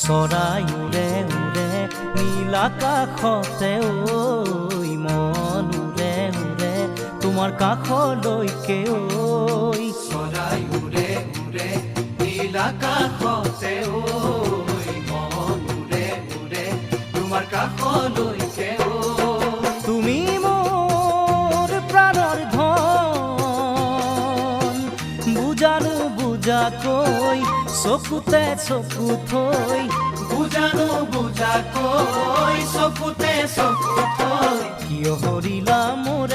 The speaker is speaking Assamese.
চৰাই উৰে উৰে নীল আকাশতে ঐ মন উৰে উৰে তোমাৰ কাষলৈকে ঐ চৰাই উৰে উৰে নীল আকাশতে ঐ মন উৰে উৰে তোমাৰ কাষলৈকে ঐ তুমি মোৰ প্ৰাণৰ ধন বুজানো বুজাকৈ চকুতে চকু থৈ বুজানো বুজাকৈ চকুতে চকু থৈ কিয় হৰিলা মোৰ